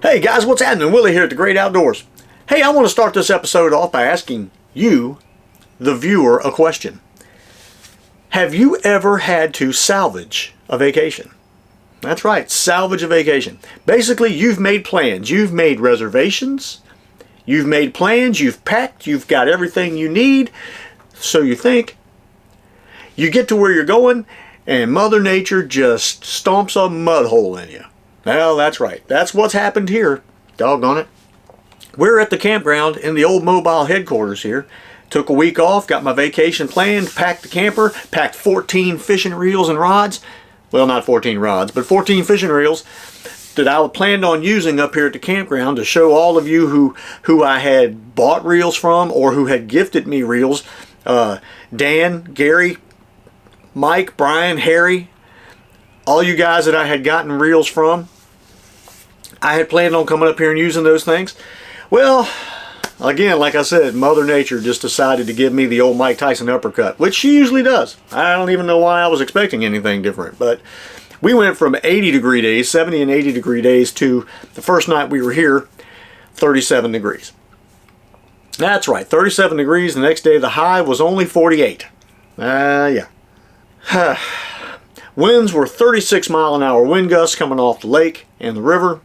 Hey guys, what's happening? Willie here at the Great Outdoors. Hey, I want to start this episode off by asking you, the viewer, a question. Have you ever had to salvage a vacation? That's right, salvage a vacation. Basically, you've made plans, you've made reservations, you've made plans, you've packed, you've got everything you need, so you think. You get to where you're going, and Mother Nature just stomps a mud hole in you. Well, that's right. That's what's happened here. Doggone it. We're at the campground in the old mobile headquarters here. Took a week off, got my vacation planned, packed the camper, packed 14 fishing reels and rods. Well, not 14 rods, but 14 fishing reels that I planned on using up here at the campground to show all of you who I had bought reels from or who had gifted me reels. Dan, Gary, Mike, Brian, Harry, all you guys that I had gotten reels from. I had planned on coming up here and using those things. Well, again, like I said, Mother Nature just decided to give me the old Mike Tyson uppercut, which she usually does. I don't even know why I was expecting anything different. But we went from 80-degree days, 70 and 80-degree days, to the first night we were here, 37 degrees. That's right, 37 degrees. The next day the high was only 48. Yeah. Winds were 36-mile-an-hour wind gusts coming off the lake and the river.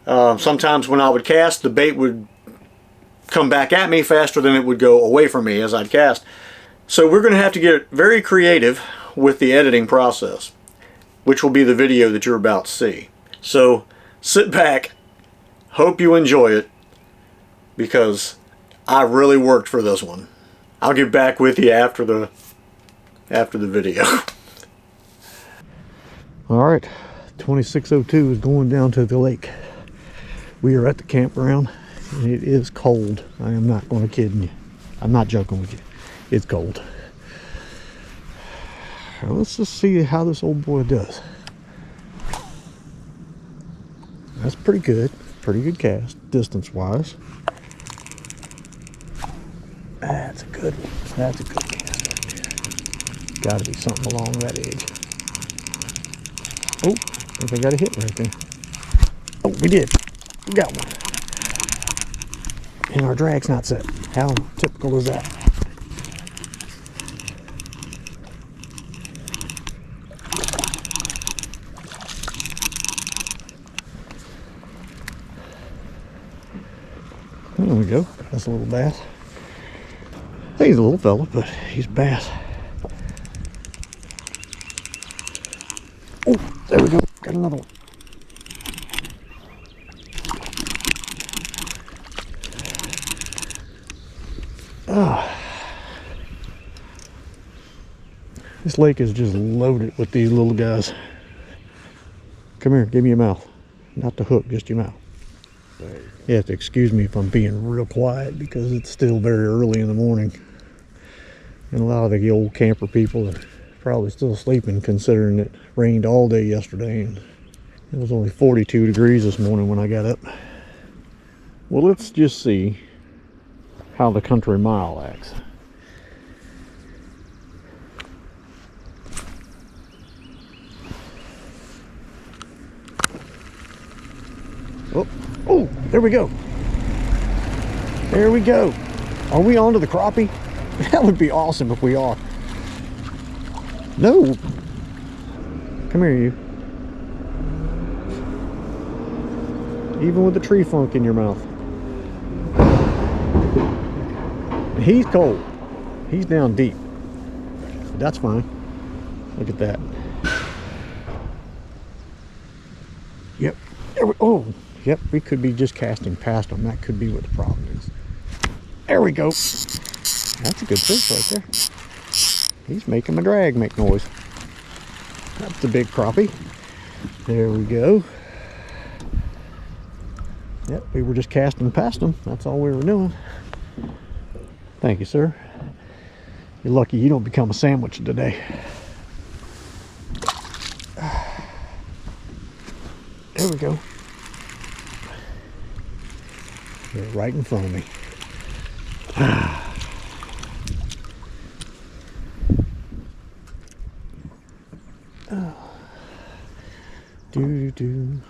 Sometimes when I would cast, the bait would come back at me faster than it would go away from me as I'd cast. So we're going to have to get very creative with the editing process, which will be the video that you're about to see. So sit back, hope you enjoy it, because I really worked for this one. I'll get back with you after the video. Alright, 2602 is going down to the lake. We are at the campground, and it is cold. I am not going to kid you. I'm not joking with you. It's cold. Now let's just see how this old boy does. That's pretty good. Pretty good cast, distance-wise. That's a good one. That's a good cast right there. Got to be something along that edge. Oh, I think I got a hit right there. Oh, we did. We got one. And our drag's not set. How typical is that? There we go. That's a little bass. I think he's a little fella, but he's a bass. Oh, there we go. Got another one. This lake is just loaded with these little guys. Come here, give me your mouth. Not the hook, just your mouth. You have to excuse me if I'm being real quiet because it's still very early in the morning. And a lot of the old camper people are probably still sleeping, considering it rained all day yesterday and it was only 42 degrees this morning when I got up. Well, let's just see how the country mile acts. Oh, there we go. There we go. Are we onto the crappie? That would be awesome if we are. No. Come here, you. Even with the tree funk in your mouth. He's cold. He's down deep. That's fine. Look at that. Yep. There we, oh, yep. We could be just casting past him. That could be what the problem is. There we go. That's a good fish right there. He's making my drag make noise. That's the big crappie. There we go. Yep, we were just casting past him. That's all we were doing. Thank you, sir. You're lucky you don't become a sandwich today. go. They're right in front of me.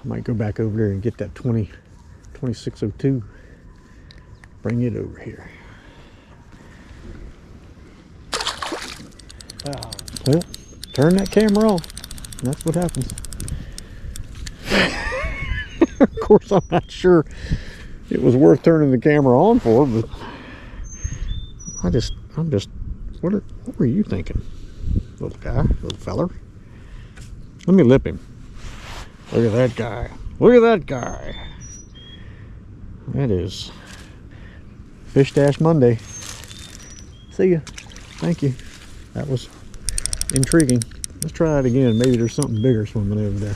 I might go back over there and get that 2602. Bring it over here. Well, turn that camera off. That's what happens. Of course, I'm not sure it was worth turning the camera on for, but I'm just, what were you thinking, little guy, little feller? Let me lip him. Look at that guy. Look at that guy. That is Fish Dash Monday. See ya. Thank you. That was intriguing. Let's try it again. Maybe there's something bigger swimming over there.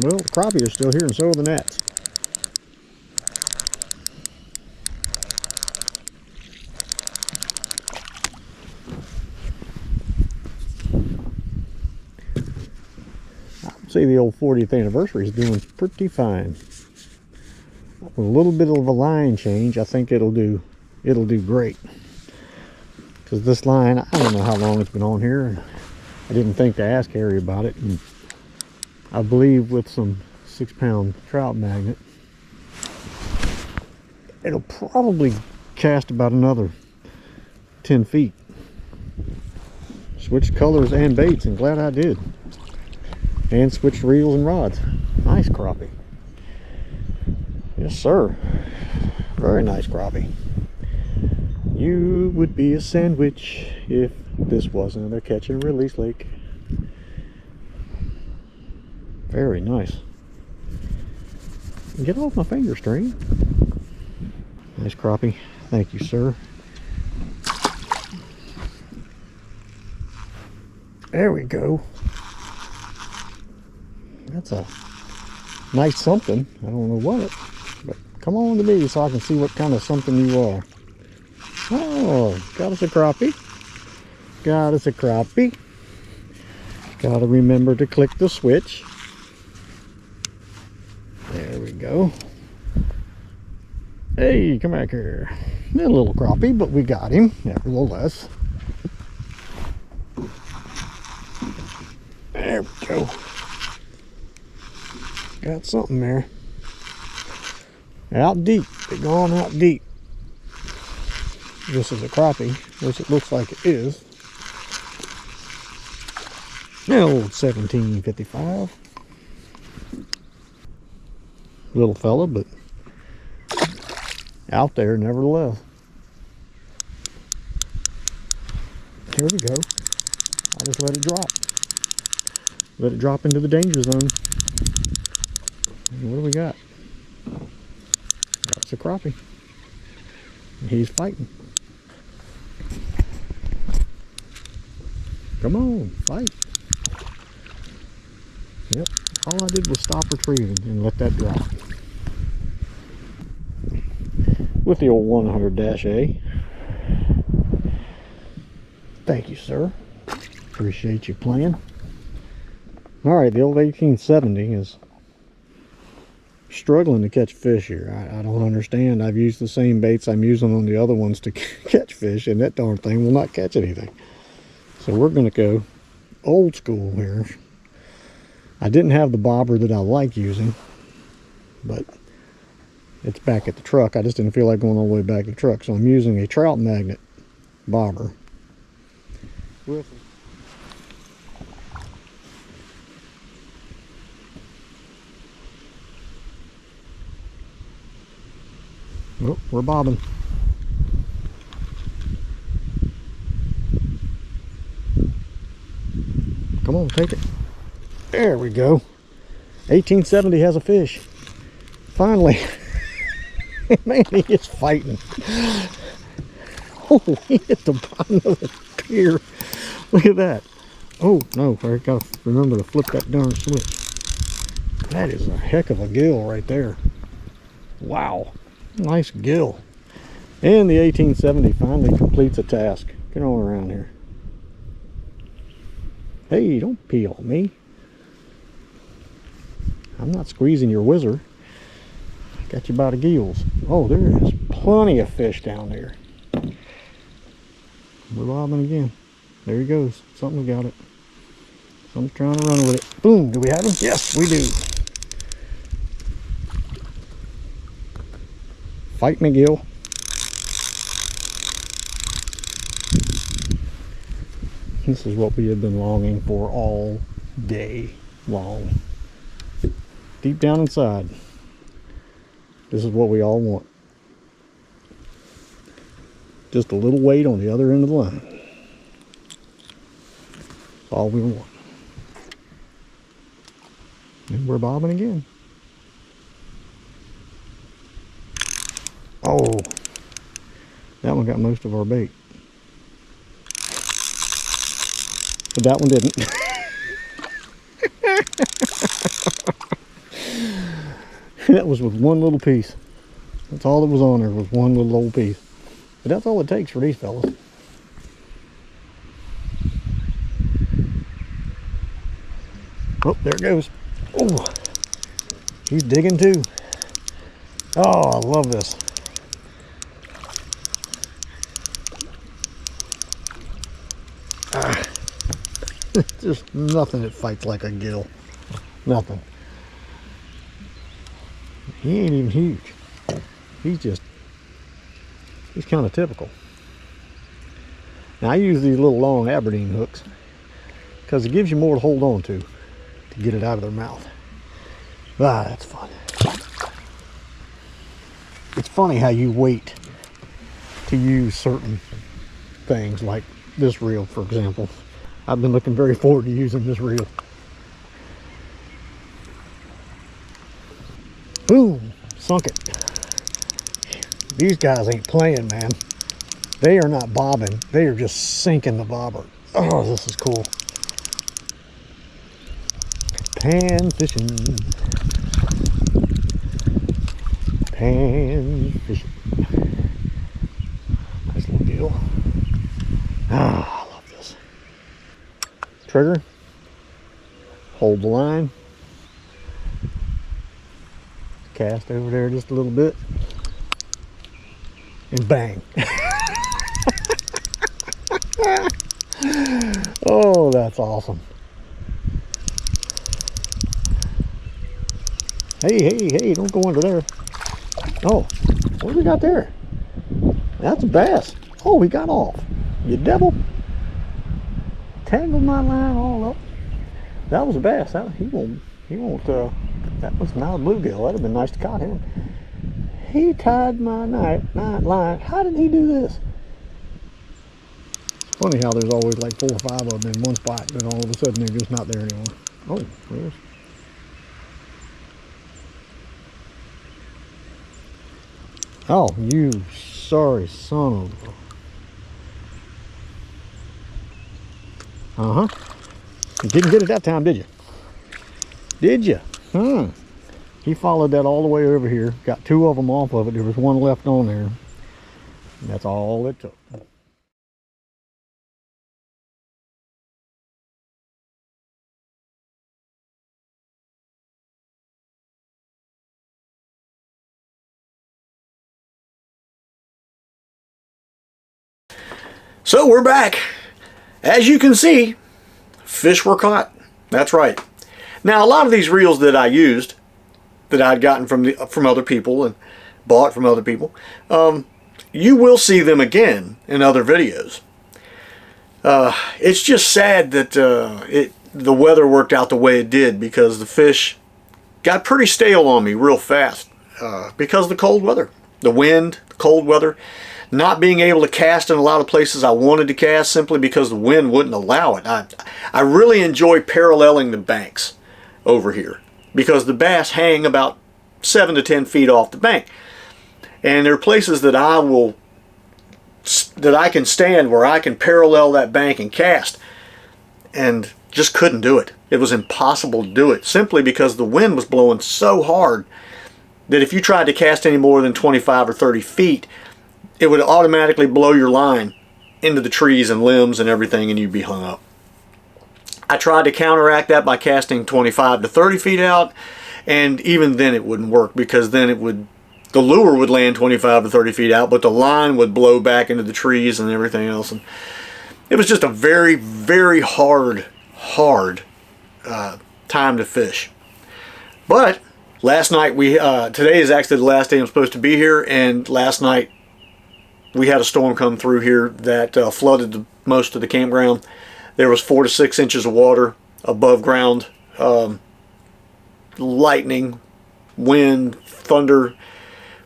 Well, the crappie are still here and so are the gnats. I see the old 40th anniversary is doing pretty fine. With a little bit of a line change, I think it'll do great. Because this line, I don't know how long it's been on here. I didn't think to ask Harry about it. And I believe with some 6-pound trout magnet, it'll probably cast about another 10 feet. Switched colors and baits, and glad I did. And switched reels and rods. Nice crappie. Yes, sir. Very nice crappie. You would be a sandwich if this wasn't a catch and release lake. Very nice. Get off my finger string. Nice crappie. Thank you, sir. There we go. That's a nice something. I don't know what, but come on to me so I can see what kind of something you are. Oh, got us a crappie. Got us a crappie. Gotta remember to click the switch. There we go. Hey, come back here. A little crappie, but we got him, nevertheless. There we go. Got something there. Out deep. They're going out deep. This is a crappie, which it looks like it is. The old 1755. Little fella, but out there nevertheless. Here we go. I just let it drop. Let it drop into the danger zone. And what do we got? That's a crappie. And he's fighting. Come on, fight. Yep. All I did was stop retrieving and let that drop. With the old 100-A. Thank you, sir. Appreciate you playing. Alright, the old 1870 is struggling to catch fish here. I don't understand. I've used the same baits I'm using on the other ones to catch fish, and that darn thing will not catch anything. So we're going to go old school here. I didn't have the bobber that I like using, but it's back at the truck. I just didn't feel like going all the way back to the truck, so I'm using a trout magnet bobber. Oh, we're bobbing. Come on, take it. There we go. 1870 has a fish. Finally. Man, he is fighting. Oh, he hit the bottom of the pier. Look at that. Oh, no, I gotta remember to flip that darn switch. That is a heck of a gill right there. Wow. Nice gill. And the 1870 finally completes a task. Get on around here. Hey, don't pee on me. I'm not squeezing your whizzer. Got you by the gills. Oh, there is plenty of fish down there. We're bobbing again. There he goes. Something got it. Something's trying to run with it. Boom. Do we have him? Yes, we do. Fight me, Gil. This is what we have been longing for all day long. Deep down inside, this is what we all want. Just a little weight on the other end of the line. That's all we want. And we're bobbing again. Oh, that one got most of our bait. But that one didn't. That was with one little piece. That's all that was on there, was one little old piece. But that's all it takes for these fellas. Oh, there it goes. Oh, he's digging too. Oh, I love this. Just nothing that fights like a gill. Nothing. He ain't even huge. He's kind of typical. Now I use these little long Aberdeen hooks because it gives you more to hold on to get it out of their mouth. Ah, that's fun. It's funny how you wait to use certain things, like this reel, for example. I've been looking very forward to using this reel. Boom, sunk it. These guys ain't playing, man. They are not bobbing. They are just sinking the bobber. Oh, this is cool. Pan fishing. Pan fishing. Nice little deal. Ah, I love this. Trigger. Hold the line. Cast over there just a little bit. And bang. Oh, that's awesome. Hey, don't go under there. Oh, what do we got there? That's a bass. Oh, he got off. You devil. Tangled my line all up. That was a bass. He won't, that was not a bluegill. That'd have been nice to caught him. He tied my night line. How did he do this? It's funny how there's always like 4 or 5 of them in one spot, but all of a sudden they're just not there anymore. Oh, there's. Oh, you sorry son of a... Uh-huh. You didn't get it that time, did you? Did you? He followed that all the way over here. Got 2 of them off of it. There was 1 left on there. And that's all it took. So we're back. As you can see, fish were caught. That's right. Now a lot of these reels that I used, that I'd gotten from other people and bought from other people, you will see them again in other videos. It's just sad that the weather worked out the way it did, because the fish got pretty stale on me real fast because of the cold weather, the wind, the cold weather. Not being able to cast in a lot of places I wanted to cast simply because the wind wouldn't allow it. I really enjoy paralleling the banks over here because the bass hang about 7 to 10 feet off the bank. And there are places that I can stand where I can parallel that bank and cast, and just couldn't do it. It was impossible to do it simply because the wind was blowing so hard that if you tried to cast any more than 25 or 30 feet, it would automatically blow your line into the trees and limbs and everything, and you'd be hung up. I tried to counteract that by casting 25 to 30 feet out, and even then it wouldn't work, because then the lure would land 25 to 30 feet out, but the line would blow back into the trees and everything else. And it was just a very, very hard time to fish. But last night today is actually the last day I'm supposed to be here, and last night we had a storm come through here that flooded most of the campground. There was 4 to 6 inches of water above ground, lightning, wind, thunder.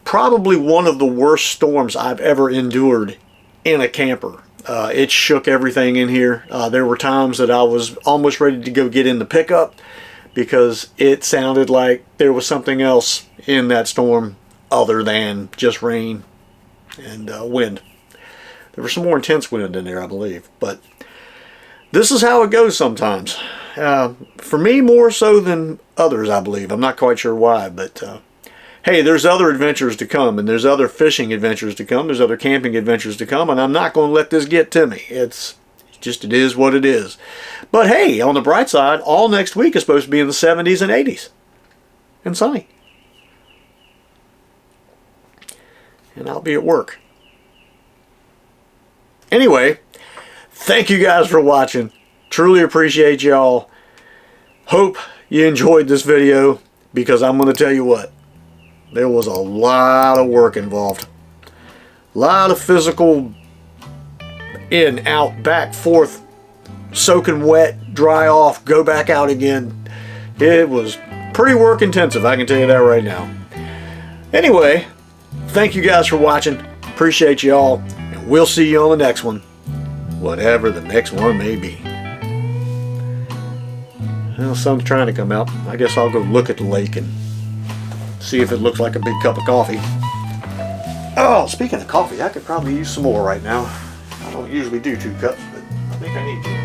Probably one of the worst storms I've ever endured in a camper. It shook everything in here. There were times that I was almost ready to go get in the pickup, because it sounded like there was something else in that storm other than just rain and wind. There was some more intense wind in there, I believe. But this is how it goes sometimes. For me, more so than others, I believe. I'm not quite sure why, but hey, there's other adventures to come, and there's other fishing adventures to come, there's other camping adventures to come, and I'm not going to let this get to me. It is what it is. But hey, on the bright side, all next week is supposed to be in the 70s and 80s. And sunny. And I'll be at work. Anyway, thank you guys for watching. Truly appreciate y'all. Hope you enjoyed this video, because I'm going to tell you what, there was a lot of work involved. A lot of physical in, out, back, forth, soaking wet, dry off, go back out again. It was pretty work intensive, I can tell you that right now. Anyway, thank you guys for watching. Appreciate you all, and we'll see you on the next one, whatever the next one may be. Well, the sun's trying to come out. I guess I'll go look at the lake and see if it looks like a big cup of coffee. Oh, speaking of coffee, I could probably use some more right now. I don't usually do 2 cups, but I think I need to.